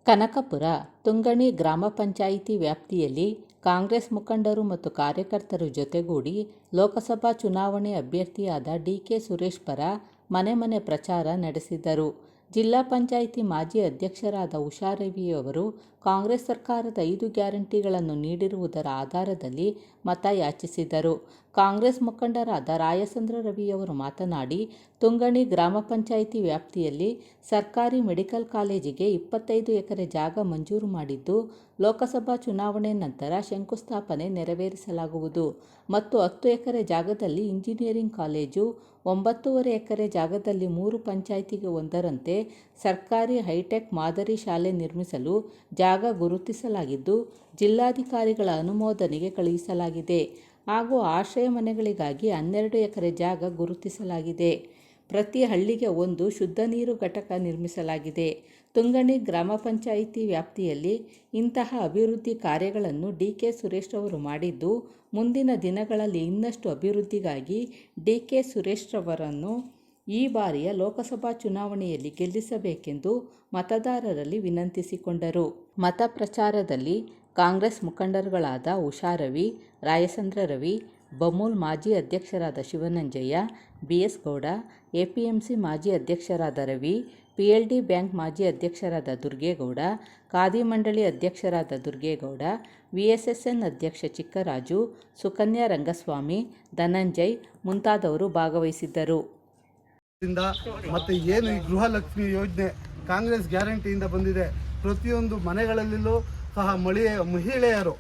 ಕನಕಪುರ ತುಂಗಣಿ ಗ್ರಾಮ ಪಂಚಾಯಿತಿ ವ್ಯಾಪ್ತಿಯಲ್ಲಿ ಕಾಂಗ್ರೆಸ್ ಮುಖಂಡರು ಮತ್ತು ಕಾರ್ಯಕರ್ತರು ಜೊತೆಗೂಡಿ ಲೋಕಸಭಾ ಚುನಾವಣೆ ಅಭ್ಯರ್ಥಿಯಾದ ಡಿ.ಕೆ. ಸುರೇಶ್ ಪರ ಮನೆ ಮನೆ ಪ್ರಚಾರ ನಡೆಸಿದರು. ಜಿಲ್ಲಾ ಪಂಚಾಯಿತಿ ಮಾಜಿ ಅಧ್ಯಕ್ಷರಾದ ಉಷಾರವಿಯವರು ಕಾಂಗ್ರೆಸ್ ಸರ್ಕಾರದ 5 ಗ್ಯಾರಂಟಿಗಳನ್ನು ನೀಡಿರುವುದರ ಆಧಾರದಲ್ಲಿ ಮತ ಯಾಚಿಸಿದರು. ಕಾಂಗ್ರೆಸ್ ಮುಖಂಡರಾದ ರಾಯಚಂದ್ರ ರವಿಯವರು ಮಾತನಾಡಿ, ತುಂಗಣಿ ಗ್ರಾಮ ಪಂಚಾಯಿತಿ ವ್ಯಾಪ್ತಿಯಲ್ಲಿ ಸರ್ಕಾರಿ ಮೆಡಿಕಲ್ ಕಾಲೇಜಿಗೆ 25 ಎಕರೆ ಜಾಗ ಮಂಜೂರು ಮಾಡಿದ್ದು, ಲೋಕಸಭಾ ಚುನಾವಣೆ ನಂತರ ಶಂಕುಸ್ಥಾಪನೆ ನೆರವೇರಿಸಲಾಗುವುದು ಮತ್ತು 10 ಎಕರೆ ಜಾಗದಲ್ಲಿ ಇಂಜಿನಿಯರಿಂಗ್ ಕಾಲೇಜು, 9.5 ಎಕರೆ ಜಾಗದಲ್ಲಿ 3 ಪಂಚಾಯಿತಿಗೆ ಒಂದರಂತೆ ಸರ್ಕಾರಿ ಹೈಟೆಕ್ ಮಾದರಿ ಶಾಲೆ ನಿರ್ಮಿಸಲು ಜಾಗ ಗುರುತಿಸಲಾಗಿದ್ದು, ಜಿಲ್ಲಾಧಿಕಾರಿಗಳ ಅನುಮೋದನೆಗೆ ಕಳುಹಿಸಲಾಗಿದೆ ಹಾಗೂ ಆಶ್ರಯ ಮನೆಗಳಿಗಾಗಿ 12 ಎಕರೆ ಜಾಗ ಗುರುತಿಸಲಾಗಿದೆ. ಪ್ರತಿ ಹಳ್ಳಿಗೆ ಒಂದು ಶುದ್ಧ ನೀರು ಘಟಕ ನಿರ್ಮಿಸಲಾಗಿದೆ. ತುಂಗಣಿ ಗ್ರಾಮ ಪಂಚಾಯಿತಿ ವ್ಯಾಪ್ತಿಯಲ್ಲಿ ಇಂತಹ ಅಭಿವೃದ್ಧಿ ಕಾರ್ಯಗಳನ್ನು ಡಿ.ಕೆ. ಸುರೇಶ್ ರವರು ಮಾಡಿದ್ದು, ಮುಂದಿನ ದಿನಗಳಲ್ಲಿ ಇನ್ನಷ್ಟು ಅಭಿವೃದ್ಧಿಗಾಗಿ ಡಿ.ಕೆ. ಸುರೇಶ್ ರವರನ್ನು ಈ ಬಾರಿಯ ಲೋಕಸಭಾ ಚುನಾವಣೆಯಲ್ಲಿ ಗೆಲ್ಲಿಸಬೇಕೆಂದು ಮತದಾರರಲ್ಲಿ ವಿನಂತಿಸಿಕೊಂಡರು. ಮತ ಪ್ರಚಾರದಲ್ಲಿ ಕಾಂಗ್ರೆಸ್ ಮುಖಂಡರುಗಳಾದ ಉಷಾರವಿ, ರಾಯಚಂದ್ರ ರವಿ, ಬಮೂಲ್ ಮಾಜಿ ಅಧ್ಯಕ್ಷರಾದ ಶಿವನಂಜಯ್ಯ, ಬಿ.ಎಸ್. ಗೌಡ, ಎಪಿಎಂಸಿ ಮಾಜಿ ಅಧ್ಯಕ್ಷರಾದ ರವಿ, ಪಿಎಲ್ಡಿ ಬ್ಯಾಂಕ್ ಮಾಜಿ ಅಧ್ಯಕ್ಷರಾದ ದುರ್ಗೇಗೌಡ, ಖಾದಿ ಮಂಡಳಿ ಅಧ್ಯಕ್ಷರಾದ ದುರ್ಗೇಗೌಡ, ವಿಎಸ್ಎಸ್ಎನ್ ಅಧ್ಯಕ್ಷ ಚಿಕ್ಕರಾಜು, ಸುಕನ್ಯಾ ರಂಗಸ್ವಾಮಿ, ಧನಂಜಯ್ ಮುಂತಾದವರು ಭಾಗವಹಿಸಿದ್ದರು. ಮತ್ತು ಏನು ಈ ಗೃಹಲಕ್ಷ್ಮಿ ಯೋಜನೆ ಕಾಂಗ್ರೆಸ್ ಗ್ಯಾರಂಟಿಯಿಂದ ಬಂದಿದೆ, ಪ್ರತಿಯೊಂದು ಮನೆಗಳಲ್ಲೂ ಸಹ ಮಹಿಳೆಯರು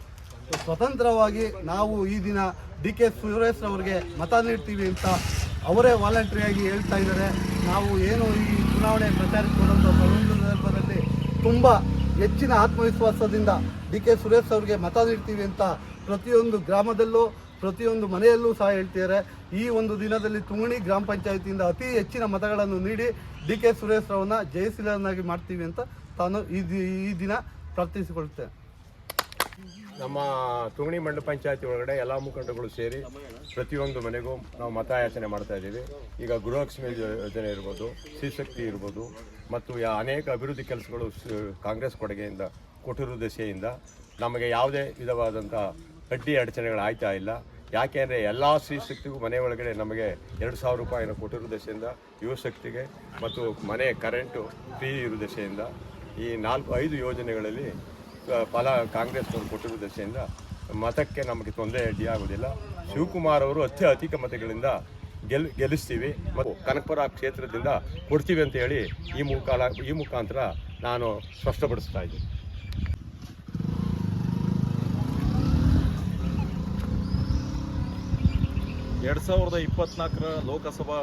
ಸ್ವತಂತ್ರವಾಗಿ ನಾವು ಈ ದಿನ ಡಿ.ಕೆ. ಸುರೇಶ್ ಅವರಿಗೆ ಮತ ನೀಡ್ತೀವಿ ಅಂತ ಅವರೇ ವಾಲಂಟ್ರಿಯಾಗಿ ಹೇಳ್ತಾ ಇದ್ದಾರೆ. ನಾವು ಏನು ಈ ಚುನಾವಣೆ ಪ್ರಚಾರಕ್ಕೆ ಬರುವಂಥ ಸಂದರ್ಭದಲ್ಲಿ ತುಂಬ ಹೆಚ್ಚಿನ ಆತ್ಮವಿಶ್ವಾಸದಿಂದ ಡಿ.ಕೆ. ಸುರೇಶ್ ಅವರಿಗೆ ಮತ ನೀಡ್ತೀವಿ ಅಂತ ಪ್ರತಿಯೊಂದು ಗ್ರಾಮದಲ್ಲೂ ಪ್ರತಿಯೊಂದು ಮನೆಯಲ್ಲೂ ಸಹ ಹೇಳ್ತಿದ್ದಾರೆ. ಈ ಒಂದು ದಿನದಲ್ಲಿ ತುಂಗಣಿ ಗ್ರಾಮ ಪಂಚಾಯಿತಿಯಿಂದ ಅತಿ ಹೆಚ್ಚಿನ ಮತಗಳನ್ನು ನೀಡಿ ಡಿ.ಕೆ. ಸುರೇಶ್ ಅವರನ್ನ ಜಯಶೀಲನಾಗಿ ಮಾಡ್ತೀವಿ ಅಂತ ತಾನು ಈ ದಿನ ಪ್ರಾರ್ಥಿಸಿಕೊಳ್ಳುತ್ತೇನೆ. ನಮ್ಮ ತುಂಗಣಿ ಮಂಡಲ ಪಂಚಾಯತಿ ಒಳಗಡೆ ಎಲ್ಲ ಮುಖಂಡಗಳು ಸೇರಿ ಪ್ರತಿಯೊಂದು ಮನೆಗೂ ನಾವು ಮತಯಾಚನೆ ಮಾಡ್ತಾ ಇದ್ದೀವಿ. ಈಗ ಗೃಹಲಕ್ಷ್ಮಿ ಯೋಜನೆ ಇರ್ಬೋದು, ಶ್ರೀಶಕ್ತಿ ಇರ್ಬೋದು ಮತ್ತು ಅನೇಕ ಅಭಿವೃದ್ಧಿ ಕೆಲಸಗಳು ಕಾಂಗ್ರೆಸ್ ಕೊಡುಗೆಯಿಂದ ಕೊಟ್ಟಿರೋ ದೆಸೆಯಿಂದ ನಮಗೆ ಯಾವುದೇ ವಿಧವಾದಂಥ ಅಡ್ಡಿ ಅಡಚಣೆಗಳು ಆಯ್ತಾ ಇಲ್ಲ. ಯಾಕೆಂದರೆ ಎಲ್ಲ ಶ್ರೀಶಕ್ತಿಗೂ ಮನೆ ಒಳಗಡೆ ನಮಗೆ 2,000 ರೂಪಾಯಿನ ಕೊಟ್ಟಿರೋ ದೆಸೆಯಿಂದ ಯುವಶಕ್ತಿಗೆ ಮತ್ತು ಮನೆ ಕರೆಂಟು ಫ್ರೀ ಇರೋ ದೆಸೆಯಿಂದ ಈ 4-5 ಯೋಜನೆಗಳಲ್ಲಿ ಫಲ ಕಾಂಗ್ರೆಸ್ ಕೊಟ್ಟಿರೋ ದೆಸೆಯಿಂದ ಮತಕ್ಕೆ ನಮಗೆ ತೊಂದರೆ ಅಡ್ಡಿ ಆಗೋದಿಲ್ಲ. ಶಿವಕುಮಾರ್ ಅವರು ಅತ್ಯಧಿಕ ಮತಗಳಿಂದ ಗೆಲ್ಲಿಸ್ತೀವಿ ಮತ್ತು ಕನಕಪುರ ಕ್ಷೇತ್ರದಿಂದ ಕೊಡ್ತೀವಿ ಅಂತ ಹೇಳಿ ಈ ಮುಖಾಂತರ ನಾನು ಸ್ಪಷ್ಟಪಡಿಸ್ತಾ ಇದ್ದೀನಿ. ಎರಡು 2024 ಲೋಕಸಭಾ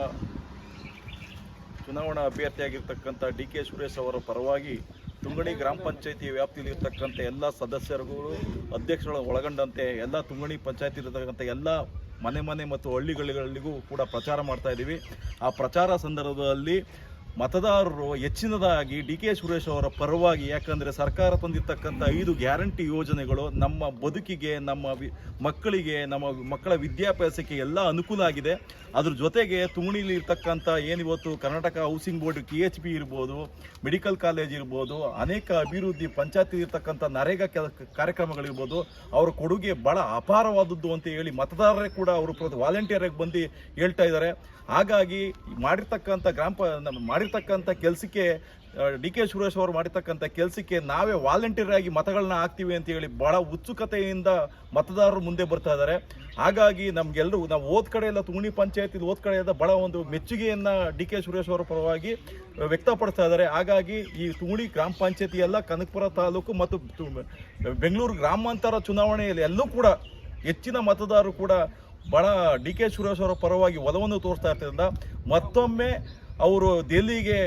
ಚುನಾವಣಾ ಅಭ್ಯರ್ಥಿಯಾಗಿರ್ತಕ್ಕಂಥ ಡಿ.ಕೆ. ಸುರೇಶ್ ಅವರ ಪರವಾಗಿ ತುಂಗಣಿ ಗ್ರಾಮ ಪಂಚಾಯಿತಿ ವ್ಯಾಪ್ತಿಯಲ್ಲಿರ್ತಕ್ಕಂಥ ಎಲ್ಲ ಸದಸ್ಯರುಗಳು, ಅಧ್ಯಕ್ಷರುಗಳ ಒಳಗೊಂಡಂತೆ ಎಲ್ಲ ತುಂಗಣಿ ಪಂಚಾಯತಿ ಇರತಕ್ಕಂಥ ಎಲ್ಲ ಮನೆ ಮತ್ತು ಹಳ್ಳಿಗಳಿಗೂ ಕೂಡ ಪ್ರಚಾರ ಮಾಡ್ತಾ ಇದ್ದೀವಿ. ಆ ಪ್ರಚಾರ ಸಂದರ್ಭದಲ್ಲಿ ಮತದಾರರು ಹೆಚ್ಚಿನದಾಗಿ ಡಿ.ಕೆ. ಸುರೇಶ್ ಅವರ ಪರವಾಗಿ, ಯಾಕಂದರೆ ಸರ್ಕಾರ ತಂದಿರ್ತಕ್ಕಂಥ 5 ಗ್ಯಾರಂಟಿ ಯೋಜನೆಗಳು ನಮ್ಮ ಬದುಕಿಗೆ, ನಮ್ಮ ಮಕ್ಕಳಿಗೆ, ನಮ್ಮ ಮಕ್ಕಳ ವಿದ್ಯಾಭ್ಯಾಸಕ್ಕೆ ಎಲ್ಲ ಅನುಕೂಲ ಆಗಿದೆ. ಅದ್ರ ಜೊತೆಗೆ ತುಂಗಣಿಲಿ ಇರ್ತಕ್ಕಂಥ ಏನಿವತ್ತು ಕರ್ನಾಟಕ ಹೌಸಿಂಗ್ ಬೋರ್ಡ್ KHP ಇರ್ಬೋದು, ಮೆಡಿಕಲ್ ಕಾಲೇಜ್ ಇರ್ಬೋದು, ಅನೇಕ ಅಭಿವೃದ್ಧಿ ಪಂಚಾಯತಿ ಇರ್ತಕ್ಕಂಥ ನರೇಗಾ ಕಾರ್ಯಕ್ರಮಗಳಿರ್ಬೋದು, ಅವರ ಕೊಡುಗೆ ಭಾಳ ಅಪಾರವಾದದ್ದು ಅಂತ ಹೇಳಿ ಮತದಾರರೇ ಕೂಡ ಅವರು ವಾಲಂಟಿಯರಾಗಿ ಬಂದು ಹೇಳ್ತಾ ಇದ್ದಾರೆ. ಹಾಗಾಗಿ ಮಾಡಿರ್ತಕ್ಕಂಥ ಕೆಲಸಕ್ಕೆ ಡಿ.ಕೆ. ಸುರೇಶ್ ಅವರು ಮಾಡಿರ್ತಕ್ಕಂಥ ಕೆಲಸಕ್ಕೆ ನಾವೇ ವಾಲಂಟಿಯರ್ ಆಗಿ ಮತಗಳನ್ನ ಹಾಕ್ತೀವಿ ಅಂತ ಹೇಳಿ ಭಾಳ ಉತ್ಸುಕತೆಯಿಂದ ಮತದಾರರು ಮುಂದೆ ಬರ್ತಾ ಇದ್ದಾರೆ. ಹಾಗಾಗಿ ನಮಗೆಲ್ಲರೂ ನಾವು ಹೋದ ಕಡೆ ಎಲ್ಲ ತುಂಗಣಿ ಪಂಚಾಯತಿ ಹೋದ ಕಡೆಯಿಂದ ಭಾಳ ಒಂದು ಮೆಚ್ಚುಗೆಯನ್ನು ಡಿ.ಕೆ. ಸುರೇಶ್ ಅವರ ಪರವಾಗಿ ವ್ಯಕ್ತಪಡಿಸ್ತಾ ಇದ್ದಾರೆ. ಹಾಗಾಗಿ ಈ ತುಂಗಣಿ ಗ್ರಾಮ ಪಂಚಾಯತಿ ಎಲ್ಲ ಕನಕಪುರ ತಾಲೂಕು ಮತ್ತು ಬೆಂಗಳೂರು ಗ್ರಾಮಾಂತರ ಚುನಾವಣೆಯಲ್ಲಿ ಎಲ್ಲೂ ಕೂಡ ಹೆಚ್ಚಿನ ಮತದಾರರು ಕೂಡ ಭಾಳ ಡಿ.ಕೆ. ಸುರೇಶ್ ಅವರ ಪರವಾಗಿ ಒಲವನ್ನು ತೋರಿಸ್ತಾ ಇರ್ತದಿಂದ ಮತ್ತೊಮ್ಮೆ ಅವರು ದೆಹಲಿಗೆ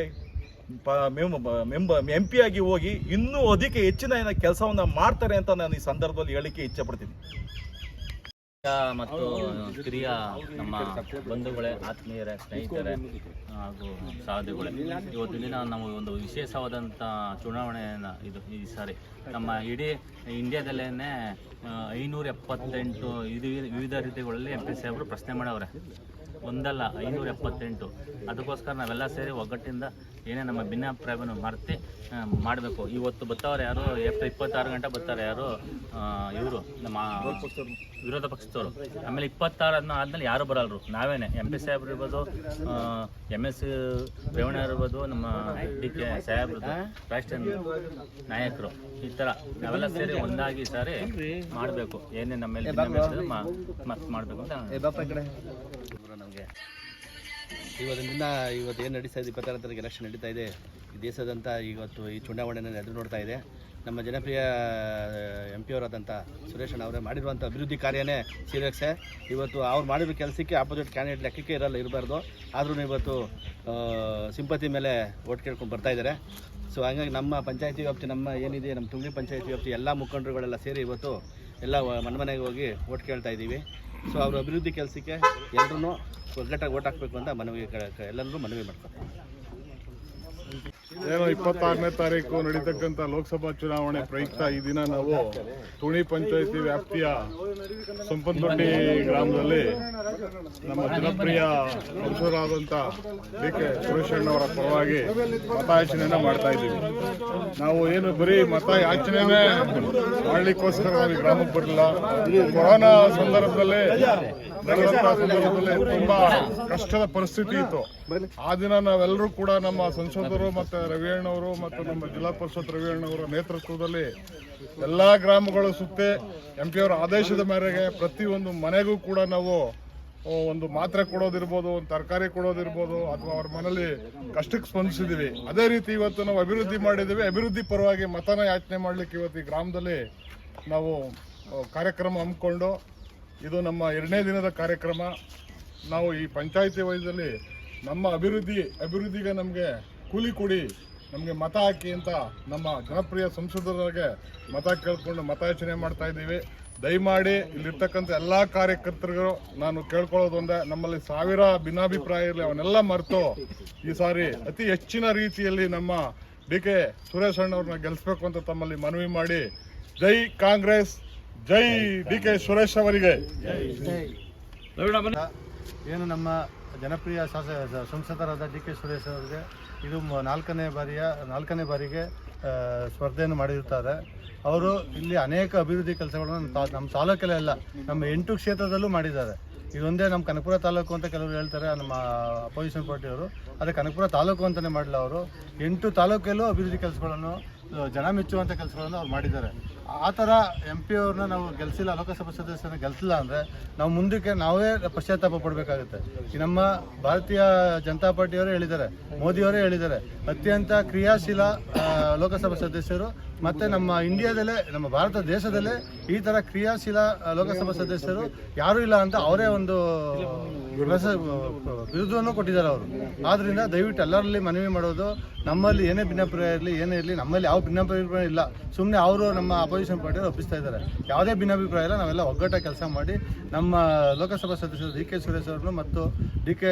MP ಆಗಿ ಹೋಗಿ ಇನ್ನೂ ಹೆಚ್ಚಿನ ಕೆಲಸವನ್ನು ಮಾಡ್ತಾರೆ ಅಂತ ನಾನು ಈ ಸಂದರ್ಭದಲ್ಲಿ ಹೇಳಿಕೆ ಇಚ್ಛೆ ಪಡ್ತೀನಿ. ಮತ್ತು ಕಿರಿಯ ನಮ್ಮ ಬಂಧುಗಳೇ, ಆತ್ಮೀಯರೇ, ಸ್ನೇಹಿತರೆ ಹಾಗೂ ಸಾಧುಗಳೇ, ಇವತ್ತು ದಿನ ನಾವು ಒಂದು ವಿಶೇಷವಾದಂಥ ಚುನಾವಣೆಯನ್ನು ಈ ಸಾರಿ ನಮ್ಮ ಇಡೀ ಇಂಡಿಯಾದಲ್ಲೇ 578 ವಿವಿಧ ರೀತಿಗಳಲ್ಲಿ MP ಸಾಹೇಬರು ಪ್ರಶ್ನೆ ಮಾಡವ್ರೆ. ಒಂದಲ್ಲ 578. ಅದಕ್ಕೋಸ್ಕರ ನಾವೆಲ್ಲ ಸೇರಿ ಒಗ್ಗಟ್ಟಿಂದ ಏನೇ ನಮ್ಮ ಭಿನ್ನಾಭಿಪ್ರಾಯವನ್ನು ಮರೆತು ಮಾಡಬೇಕು. ಇವತ್ತು ಬರ್ತಾವ್ರೆ ಯಾರು ಏಪ್ರಿಲ್ 26 ಗಂಟೆ ಬರ್ತಾರೆ ಯಾರು ಇವರು ನಮ್ಮ ವಿರೋಧ ಪಕ್ಷದವರು. ಆಮೇಲೆ 26 ಆದಮೇಲೆ ಯಾರು ಬರಲ್ರು, ನಾವೇನೆ MP ಸಾಹೇಬ್ರು ಇರ್ಬೋದು, MS ರೇವಣ್ಣ ಇರ್ಬೋದು, ನಮ್ಮ DK ಸಾಹೇಬ್ರದ್ದು ರಾಷ್ಟ್ರೀಯ ನಾಯಕರು, ಈ ಥರ ನಾವೆಲ್ಲ ಸೇರಿ ಒಂದಾಗಿ ಸಾರಿ ಮಾಡಬೇಕು. ಏನೇ ನಮ್ಮ ಮೇಲೆ ಮಾಡಬೇಕು ಅಂತ ನಮಗೆ ಇವತ್ತು ಏನು ನಡೀತಾ ಇದೆ, 26ನೇ ತಾರೀಕು ಎಲೆಕ್ಷನ್ ನಡೀತಾ ಇದೆ. ಈ ದೇಶದಂತ ಇವತ್ತು ಈ ಚುನಾವಣೆಯನ್ನು ಎದುರು ನೋಡ್ತಾ ಇದೆ. ನಮ್ಮ ಜನಪ್ರಿಯ MP ಅವರಾದಂಥ ಸುರೇಶ್ ಅಣ್ಣ ಅವರೇ ಮಾಡಿರುವಂಥ ಅಭಿವೃದ್ಧಿ ಕಾರ್ಯನೇ ಸೀರಿಯಸ್ಸೇ. ಇವತ್ತು ಅವ್ರು ಮಾಡಿರೋ ಕೆಲಸಕ್ಕೆ ಆಪೋಸಿಟ್ ಕ್ಯಾಂಡಿಡೇಟ್ ಲೆಕ್ಕಕ್ಕೆ ಇರಬಾರ್ದು. ಆದ್ರೂ ಇವತ್ತು ಸಿಂಪತಿ ಮೇಲೆ ಓಟ್ ಕೇಳ್ಕೊಂಡು ಬರ್ತಾ ಇದ್ದಾರೆ. ಸೊ ಹಾಗಾಗಿ ನಮ್ಮ ಪಂಚಾಯತಿ ವ್ಯಾಪ್ತಿ, ನಮ್ಮ ಏನಿದೆ ನಮ್ಮ ತುಂಗಡಿ ಪಂಚಾಯತಿ ವ್ಯಾಪ್ತಿ ಎಲ್ಲ ಮುಖಂಡರುಗಳೆಲ್ಲ ಸೇರಿ ಇವತ್ತು ಎಲ್ಲ ಮನೆಗೆ ಹೋಗಿ ಓಟ್ ಕೇಳ್ತಾ ಇದ್ದೀವಿ. ಸೊ ಅವ್ರ ಅಭಿವೃದ್ಧಿ ಕೆಲಸಕ್ಕೆ ಎಲ್ಲರೂ ಒಗ್ಗಟ್ಟಾಗಿ ಓಟ್ ಹಾಕಬೇಕು ಅಂತ ಎಲ್ಲರೂ ಮನವಿ ಮಾಡ್ತಾರೆ. ಏನು 26ನೇ ತಾರೀಕು ನಡೀತಕ್ಕಂಥ ಲೋಕಸಭಾ ಚುನಾವಣೆ ಪ್ರಯುಕ್ತ ಈ ದಿನ ನಾವು ತುಣಿ ಪಂಚಾಯತಿ ವ್ಯಾಪ್ತಿಯ ಸಂಪನ್ದೊಡ್ಡಿ ಗ್ರಾಮದಲ್ಲಿ ನಮ್ಮ ಜನಪ್ರಿಯ ಪಕ್ಷರಾದಂಥ DK ಸುರೇಶಣ್ಣವರ ಪರವಾಗಿ ಮತಯಾಚನೆಯನ್ನು ಮಾಡ್ತಾ ಇದ್ದೀವಿ. ನಾವು ಏನು ಬರೀ ಮತಯಾಚನೆನೇ ಮಾಡಲಿಕ್ಕೋಸ್ಕರ ನಾವು ಈ ಗ್ರಾಮಕ್ಕೆ ಬರಲಿಲ್ಲ. ಕೊರೋನಾ ಸಂದರ್ಭದಲ್ಲಿ ತುಂಬಾ ಕಷ್ಟದ ಪರಿಸ್ಥಿತಿ ಇತ್ತು. ಆ ದಿನ ನಾವೆಲ್ಲರೂ ಕೂಡ ನಮ್ಮ ಸಂಸದರು ಮತ್ತೆ ರವಿಯಣ್ಣವರು ಮತ್ತು ನಮ್ಮ ಜಿಲ್ಲಾ ಪರಿಷತ್ ರವಿಯಣ್ಣವರ ನೇತೃತ್ವದಲ್ಲಿ ಎಲ್ಲಾ ಗ್ರಾಮಗಳು ಸುತ್ತಿ MP ಅವರ ಆದೇಶದ ಮೇರೆಗೆ ಪ್ರತಿಯೊಂದು ಮನೆಗೂ ಕೂಡ ನಾವು ಒಂದು ಮಾತ್ರೆ ಕೊಡೋದಿರ್ಬೋದು, ಒಂದು ತರಕಾರಿ ಕೊಡೋದಿರ್ಬೋದು, ಅಥವಾ ಅವ್ರ ಮನೇಲಿ ಕಷ್ಟಕ್ಕೆ ಸ್ಪಂದಿಸಿದೀವಿ. ಅದೇ ರೀತಿ ಇವತ್ತು ನಾವು ಅಭಿವೃದ್ಧಿ ಮಾಡಿದ್ದೀವಿ. ಅಭಿವೃದ್ಧಿ ಪರವಾಗಿ ಮತನ ಯಾಚನೆ ಮಾಡ್ಲಿಕ್ಕೆ ಇವತ್ತು ಈ ಗ್ರಾಮದಲ್ಲಿ ನಾವು ಕಾರ್ಯಕ್ರಮ ಹಮ್ಮಿಕೊಂಡು, ಇದು ನಮ್ಮ 2ನೇ ದಿನದ ಕಾರ್ಯಕ್ರಮ. ನಾವು ಈ ಪಂಚಾಯತಿ ವಯಸ್ಸಲ್ಲಿ ನಮ್ಮ ಅಭಿವೃದ್ಧಿಗೆ ನಮಗೆ ಕೂಲಿ ಕೊಡಿ, ನಮಗೆ ಮತ ಹಾಕಿ ಅಂತ ನಮ್ಮ ಜನಪ್ರಿಯ ಸಂಸದರಿಗೆ ಮತ ಕೇಳ್ಕೊಂಡು ಮತಯಾಚನೆ ಮಾಡ್ತಾ ಇದ್ದೀವಿ. ದಯಮಾಡಿ ಇಲ್ಲಿರ್ತಕ್ಕಂಥ ಎಲ್ಲ ಕಾರ್ಯಕರ್ತರಿಗೂ ನಾನು ಕೇಳ್ಕೊಳ್ಳೋದೊಂದೇ, ನಮ್ಮಲ್ಲಿ ಸಾವಿರ ಭಿನ್ನಾಭಿಪ್ರಾಯ ಇರಲಿ, ಅವನ್ನೆಲ್ಲ ಮರೆತು ಈ ಸಾರಿ ಅತಿ ಹೆಚ್ಚಿನ ರೀತಿಯಲ್ಲಿ ನಮ್ಮ DK ಸುರೇಶ್ ಅಣ್ಣವ್ರನ್ನ ಗೆಲ್ಲಿಸ್ಬೇಕು ಅಂತ ತಮ್ಮಲ್ಲಿ ಮನವಿ ಮಾಡಿ, ಜೈ ಕಾಂಗ್ರೆಸ್, ಜೈ DK ಸುರೇಶ್ ಅವರಿಗೆ. ಏನು ನಮ್ಮ ಜನಪ್ರಿಯ ಸಂಸದರಾದ DK ಸುರೇಶ್ ಅವರಿಗೆ ಇದು 4ನೇ ಬಾರಿಗೆ ಸ್ಪರ್ಧೆಯನ್ನು ಮಾಡಿರುತ್ತಾರೆ. ಅವರು ಇಲ್ಲಿ ಅನೇಕ ಅಭಿವೃದ್ಧಿ ಕೆಲಸಗಳನ್ನು ನಮ್ಮ ತಾಲೂಕಲ್ಲೇ ಅಲ್ಲ, ನಮ್ಮ 8 ಕ್ಷೇತ್ರದಲ್ಲೂ ಮಾಡಿದ್ದಾರೆ. ಇದೊಂದೇ ನಮ್ಮ ಕನಕಪುರ ತಾಲೂಕು ಅಂತ ಕೆಲವರು ಹೇಳ್ತಾರೆ, ನಮ್ಮ ಅಪೋಸಿಷನ್ ಪಾರ್ಟಿಯವರು. ಅದೇ ಕನಕಪುರ ತಾಲೂಕು ಅಂತಲೇ ಮಾಡಲಿಲ್ಲ, ಅವರು 8 ತಾಲೂಕಲ್ಲೂ ಅಭಿವೃದ್ಧಿ ಕೆಲಸಗಳನ್ನು, ಜನ ಮೆಚ್ಚುವಂಥ ಕೆಲಸಗಳನ್ನು ಅವ್ರು ಮಾಡಿದ್ದಾರೆ. ಆ ಥರ MP ಅವ್ರನ್ನ ನಾವು ಗೆಲ್ಲಿಸಿಲ್ಲ, ಲೋಕಸಭಾ ಸದಸ್ಯರನ್ನ ಗೆಲ್ಲಿಸಿಲ್ಲ ಅಂದರೆ ನಾವು ಮುಂದಕ್ಕೆ ನಾವೇ ಪಶ್ಚಾತ್ತಾಪ ಪಡಬೇಕಾಗುತ್ತೆ. ಈ ನಮ್ಮ ಭಾರತೀಯ ಜನತಾ ಪಾರ್ಟಿಯವರೇ ಹೇಳಿದ್ದಾರೆ, ಮೋದಿಯವರೇ ಹೇಳಿದ್ದಾರೆ, ಅತ್ಯಂತ ಕ್ರಿಯಾಶೀಲ ಲೋಕಸಭಾ ಸದಸ್ಯರು ಮತ್ತು ನಮ್ಮ ಇಂಡಿಯಾದಲ್ಲೇ, ನಮ್ಮ ಭಾರತ ದೇಶದಲ್ಲೇ ಈ ಥರ ಕ್ರಿಯಾಶೀಲ ಲೋಕಸಭಾ ಸದಸ್ಯರು ಯಾರೂ ಇಲ್ಲ ಅಂತ ಅವರೇ ಒಂದು ವಿರುದ್ಧವನ್ನು ಕೊಟ್ಟಿದ್ದಾರೆ ಅವರು. ಆದ್ದರಿಂದ ದಯವಿಟ್ಟು ಎಲ್ಲರಲ್ಲಿ ಮನವಿ ಮಾಡೋದು, ನಮ್ಮಲ್ಲಿ ಏನೇ ಭಿನ್ನಾಭಿಪ್ರಾಯ ಇರಲಿ, ಏನೇ ಇರಲಿ, ನಮ್ಮಲ್ಲಿ ಯಾವ ಭಿನ್ನಾಭಿಪ್ರಾಯ ಇಲ್ಲ. ಸುಮ್ಮನೆ ಅವರು ನಮ್ಮ ಅಪೋಸಿಷನ್ ಪಾರ್ಟಿಯವರು ಒಪ್ಪಿಸ್ತಾ ಇದ್ದಾರೆ. ಯಾವುದೇ ಭಿನ್ನಾಭಿಪ್ರಾಯ ಇಲ್ಲ, ನಾವೆಲ್ಲ ಒಗ್ಗಟ್ಟಾಗಿ ಕೆಲಸ ಮಾಡಿ ನಮ್ಮ ಲೋಕಸಭಾ ಸದಸ್ಯರು DK ಸುರೇಶ್ ಅವ್ರನ್ನು ಮತ್ತು DK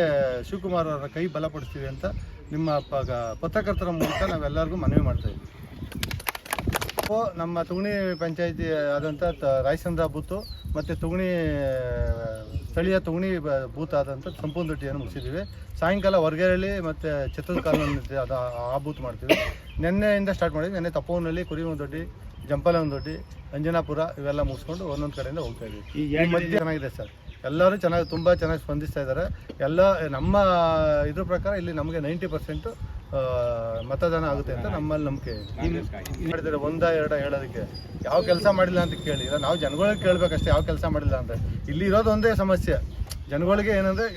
ಶಿವಕುಮಾರ್ ಅವರ ಕೈ ಬಲಪಡಿಸ್ತೀವಿ ಅಂತ ನಿಮ್ಮ ಪತ್ರಕರ್ತರ ಮೂಲಕ ನಾವೆಲ್ಲರಿಗೂ ಮನವಿ ಮಾಡ್ತಾಯಿದ್ದೀವಿ. ನಮ್ಮ ತುಗಣಿ ಪಂಚಾಯಿತಿ ಆದಂಥ ರಾಯಚಂದ್ರ ಬೂತು ಮತ್ತು ತುಗಣಿ ಸ್ಥಳೀಯ ತುಗಣಿ ಬೂತ್ ಆದಂಥ ಸಂಪೂರ್ಣದೊಡ್ಡಿಯನ್ನು ಮುಗಿಸಿದ್ದೀವಿ. ಸಾಯಂಕಾಲ ಹೊರಗೇರಳ್ಳಿ ಮತ್ತು ಚಿತ್ರದ ಕಾಲೋನಿ ಅದು ಆ ಬೂತ್ ಮಾಡ್ತೀವಿ. ನಿನ್ನೆಯಿಂದ ಸ್ಟಾರ್ಟ್ ಮಾಡಿದ್ವಿ. ನಿನ್ನೆ ತಪ್ಪೋನಲ್ಲಿ ಕುರಿಮದೊಡ್ಡಿ, ಜಂಪಾಲದೊಡ್ಡಿ, ಅಂಜನಾಪುರ ಇವೆಲ್ಲ ಮುಗಿಸ್ಕೊಂಡು ಒಂದೊಂದು ಕಡೆಯಿಂದ ಹೋಗ್ತಾ ಇದ್ದೀವಿ. ಈ ಮಧ್ಯೆ ಚೆನ್ನಾಗಿದೆ ಸರ್, ಎಲ್ಲರೂ ತುಂಬ ಚೆನ್ನಾಗಿ ಸ್ಪಂದಿಸ್ತಾ ಇದ್ದಾರೆ. ಎಲ್ಲ ನಮ್ಮ ಇದ್ರ ಪ್ರಕಾರ ಇಲ್ಲಿ ನಮಗೆ 90% ಮತದಾನ ಆಗುತ್ತೆ ಅಂತ ನಮ್ಮಲ್ಲಿ ನಂಬಿಕೆ ಮಾಡಿದ್ದಾರೆ. 1-2 ಹೇಳೋದಕ್ಕೆ ಯಾವ ಕೆಲಸ ಮಾಡಿಲ್ಲ ಅಂತ ಕೇಳಿ, ಇಲ್ಲ ನಾವು ಜನಗಳಿಗೆ ಕೇಳಬೇಕಷ್ಟೇ ಯಾವ ಕೆಲಸ ಮಾಡಿಲ್ಲ ಅಂತ. ಇಲ್ಲಿ ಇರೋದು ಒಂದೇ ಸಮಸ್ಯೆ, ಜನಗಳಿಗೆ ಏನಂದರೆ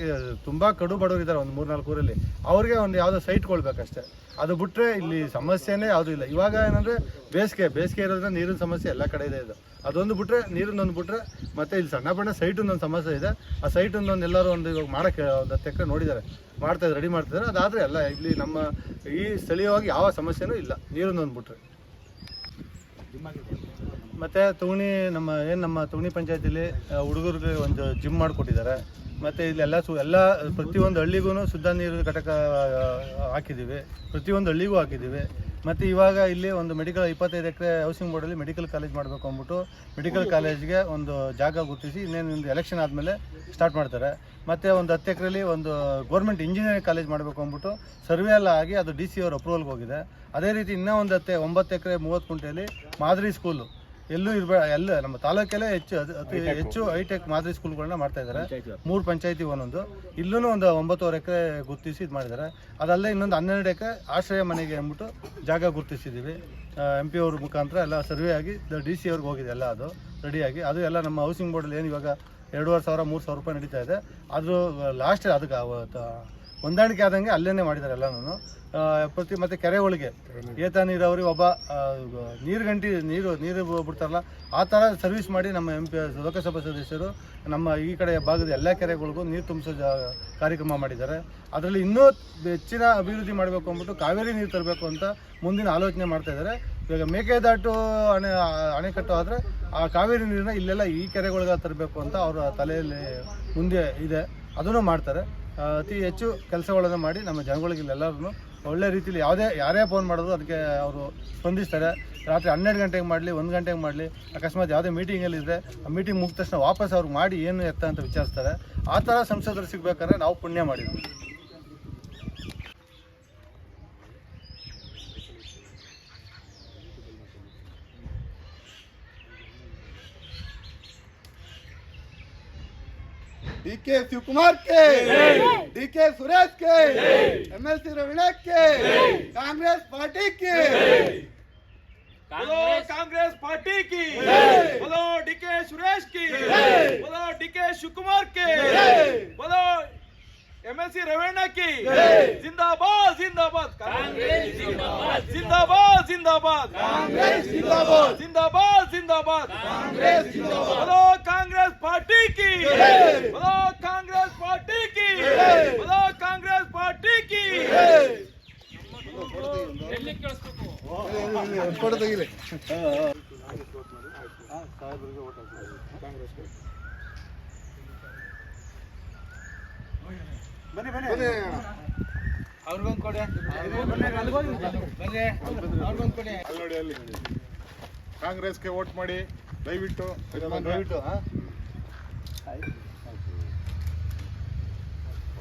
ತುಂಬ ಕಡು ಬಡವರಿದ್ದಾರೆ ಒಂದು 3-4 ಊರಲ್ಲಿ, ಅವ್ರಿಗೆ ಒಂದು ಯಾವುದೋ ಸೈಟ್ ಕೊಡ್ಬೇಕಷ್ಟೇ. ಅದು ಬಿಟ್ಟರೆ ಇಲ್ಲಿ ಸಮಸ್ಯೆನೇ ಯಾವುದೂ ಇಲ್ಲ. ಇವಾಗ ಏನಂದರೆ ಬೇಸಿಗೆ ಇರೋದ್ರಿಂದ ನೀರಿನ ಸಮಸ್ಯೆ ಎಲ್ಲ ಕಡೆ ಇದೆ. ಇದು ಅದೊಂದು ಬಿಟ್ಟರೆ, ನೀರಿಂದೊಂದು ಬಿಟ್ಟರೆ, ಮತ್ತು ಇಲ್ಲಿ ಸಣ್ಣ ಪಣ್ಣ ಸೈಟಿಂದೊಂದು ಸಮಸ್ಯೆ ಇದೆ. ಆ ಸೈಟಿಂದೊಂದು ಎಲ್ಲರೂ ಒಂದು ಇವಾಗ ಮಾಡೋಕ್ಕೆ ಒಂದು 10 ಎಕರೆ ನೋಡಿದ್ದಾರೆ, ರೆಡಿ ಮಾಡ್ತಿದ್ದಾರೆ. ಅದಾದರೆ ಎಲ್ಲ ಇಲ್ಲಿ ನಮ್ಮ ಈ ಸ್ಥಳೀಯವಾಗಿ ಯಾವ ಸಮಸ್ಯೆನೂ ಇಲ್ಲ, ನೀರಿಂದೊಂದು ಬಿಟ್ಟರೆ. ಮತ್ತು ನಮ್ಮ ತುಗಣಿ ಪಂಚಾಯತಿಲಿ ಹುಡುಗರಿಗೆ ಒಂದು ಜಿಮ್ ಮಾಡಿಕೊಟ್ಟಿದ್ದಾರೆ. ಮತ್ತು ಇಲ್ಲೆಲ್ಲ ಪ್ರತಿಯೊಂದು ಹಳ್ಳಿಗೂ ಶುದ್ಧ ನೀರು ಘಟಕ ಹಾಕಿದ್ದೀವಿ, ಪ್ರತಿಯೊಂದು ಹಳ್ಳಿಗೂ ಹಾಕಿದ್ದೀವಿ. ಮತ್ತು ಇವಾಗ ಇಲ್ಲಿ ಒಂದು ಮೆಡಿಕಲ್ 25 ಎಕರೆ ಹೌಸಿಂಗ್ ಬೋರ್ಡಲ್ಲಿ ಮೆಡಿಕಲ್ ಕಾಲೇಜ್ ಮಾಡಬೇಕು ಅಂದ್ಬಿಟ್ಟು ಮೆಡಿಕಲ್ ಕಾಲೇಜ್ಗೆ ಒಂದು ಜಾಗ ಗುರುತಿಸಿ ಇನ್ನೇನು ಒಂದು ಎಲೆಕ್ಷನ್ ಆದಮೇಲೆ ಸ್ಟಾರ್ಟ್ ಮಾಡ್ತಾರೆ. ಮತ್ತು ಒಂದು 10 ಎಕರೆಲಿ ಒಂದು ಗೌರ್ಮೆಂಟ್ ಇಂಜಿನಿಯರಿಂಗ್ ಕಾಲೇಜ್ ಮಾಡಬೇಕು ಅಂದ್ಬಿಟ್ಟು ಸರ್ವೆ ಎಲ್ಲ ಆಗಿ ಅದು DC ಅವ್ರ ಅಪ್ರೂವಲ್ಗೆ ಹೋಗಿದೆ. ಅದೇ ರೀತಿ ಇನ್ನೂ ಒಂದು 9 ಎಕರೆ 30 ಗುಂಟೆಯಲ್ಲಿ ಮಾದರಿ ಸ್ಕೂಲು ಎಲ್ಲೂ ಎಲ್ಲ ನಮ್ಮ ತಾಲೂಕಲ್ಲೇ ಹೆಚ್ಚು ಹೈಟೆಕ್ ಮಾದರಿ ಸ್ಕೂಲ್ಗಳನ್ನ ಮಾಡ್ತಾ ಇದ್ದಾರೆ. 3 ಪಂಚಾಯತಿ ಒಂದೊಂದು, ಇಲ್ಲೂ ಒಂದು 9.5 ಎಕರೆ ಗುರುತಿಸಿ ಇದು ಮಾಡಿದ್ದಾರೆ. ಅದಲ್ಲದೆ ಇನ್ನೊಂದು 12 ಎಕರೆ ಆಶ್ರಯ ಮನೆಗೆ ಅಂದ್ಬಿಟ್ಟು ಜಾಗ ಗುರುತಿಸಿದ್ದೀವಿ. MP ಅವ್ರ ಮುಖಾಂತರ ಎಲ್ಲ ಸರ್ವೆ ಆಗಿ DC ಅವ್ರಿಗೆ ಹೋಗಿದೆ ಎಲ್ಲ ಅದು ರೆಡಿಯಾಗಿ. ಅದು ಎಲ್ಲ ನಮ್ಮ ಹೌಸಿಂಗ್ ಬೋರ್ಡಲ್ಲಿ ಏನು ಇವಾಗ 2,500-3,000 ರೂಪಾಯಿ ನಡೀತಾ ಇದೆ. ಅದು ಲಾಸ್ಟ್ ಅದಕ್ಕೆ ಹೊಂದಾಣಿಕೆ ಆದಂಗೆ ಅಲ್ಲೇ ಮಾಡಿದ್ದಾರೆ ಎಲ್ಲನೂ. ಮತ್ತು ಕೆರೆ ಒಳಗೆ ಏತ ನೀರಾವರಿ ಒಬ್ಬ ನೀರು ಬಿಡ್ತಾರಲ್ಲ ಆ ಥರ ಸರ್ವಿಸ್ ಮಾಡಿ ನಮ್ಮ MP ಲೋಕಸಭಾ ಸದಸ್ಯರು ನಮ್ಮ ಈ ಕಡೆ ಭಾಗದ ಎಲ್ಲ ಕೆರೆಗಳಿಗೂ ನೀರು ತುಂಬಿಸೋ ಕಾರ್ಯಕ್ರಮ ಮಾಡಿದ್ದಾರೆ. ಅದರಲ್ಲಿ ಇನ್ನೂ ಹೆಚ್ಚಿನ ಅಭಿವೃದ್ಧಿ ಮಾಡಬೇಕು ಅಂದ್ಬಿಟ್ಟು ಕಾವೇರಿ ನೀರು ತರಬೇಕು ಅಂತ ಮುಂದಿನ ಆಲೋಚನೆ ಮಾಡ್ತಾ ಇದ್ದಾರೆ. ಇವಾಗ ಮೇಕೆದಾಟು ಅಣೆಕಟ್ಟು ಆದರೆ ಆ ಕಾವೇರಿ ನೀರನ್ನ ಇಲ್ಲೆಲ್ಲ ಈ ಕೆರೆಗಳಿಗೆ ತರಬೇಕು ಅಂತ ಅವರ ತಲೆಯಲ್ಲಿ ಮುಂದೆ ಇದೆ. ಅದನ್ನು ಮಾಡ್ತಾರೆ. ಅತಿ ಹೆಚ್ಚು ಕೆಲಸಗಳನ್ನು ಮಾಡಿ ನಮ್ಮ ಜನಗಳಿಗೆ ಇಲ್ಲೆಲ್ಲರೂ ಒಳ್ಳೆ ರೀತಿಯಲ್ಲಿ ಯಾರೇ ಫೋನ್ ಮಾಡಿದ್ರು ಅದಕ್ಕೆ ಅವರು ಸ್ಪಂದಿಸ್ತಾರೆ. ರಾತ್ರಿ 12 ಗಂಟೆಗೆ ಮಾಡಲಿ 1 ಗಂಟೆಗೆ ಮಾಡಲಿ, ಅಕಸ್ಮಾತ್ ಯಾವುದೇ ಮೀಟಿಂಗಲ್ಲಿದ್ದರೆ ಆ ಮೀಟಿಂಗ್ ಮುಗಿದ ತಕ್ಷಣ ವಾಪಸ್ ಅವ್ರಿಗೆ ಮಾಡಿ ಏನು ಎತ್ತ ಅಂತ ವಿಚಾರಿಸ್ತಾರೆ. ಆ ಥರ ಸಂಸದರು ಸಿಗ್ಬೇಕಾದ್ರೆ ನಾವು ಪುಣ್ಯ ಮಾಡಿದ್ವಿ. DK शिवकुमार के, DK सुरेश के, MLC रवीना के, कांग्रेस पार्टी की, बोलो कांग्रेस पार्टी की, बोलो DK सुरेश की, बोलो DK शिवकुमार के, बोलो MLC रवीना की, जिंदाबाद जिंदाबाद कांग्रेस, जिंदाबाद जिंदाबाद जिंदाबाद कांग्रेस, जिंदाबाद जिंदाबाद जिंदाबाद कांग्रेस, जिंदाबाद बोलो कांग्रेस पार्टी की, बोलो कांग्रेस पार्टी की, बोलो कांग्रेस पार्टी की. ಅಲ್ಲಿ ಕಾಂಗ್ರೆಸ್ಗೆ ವೋಟ್ ಮಾಡಿ ದಯವಿಟ್ಟು.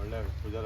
ಒಳ್ಳೆ ಪೂಜಾರ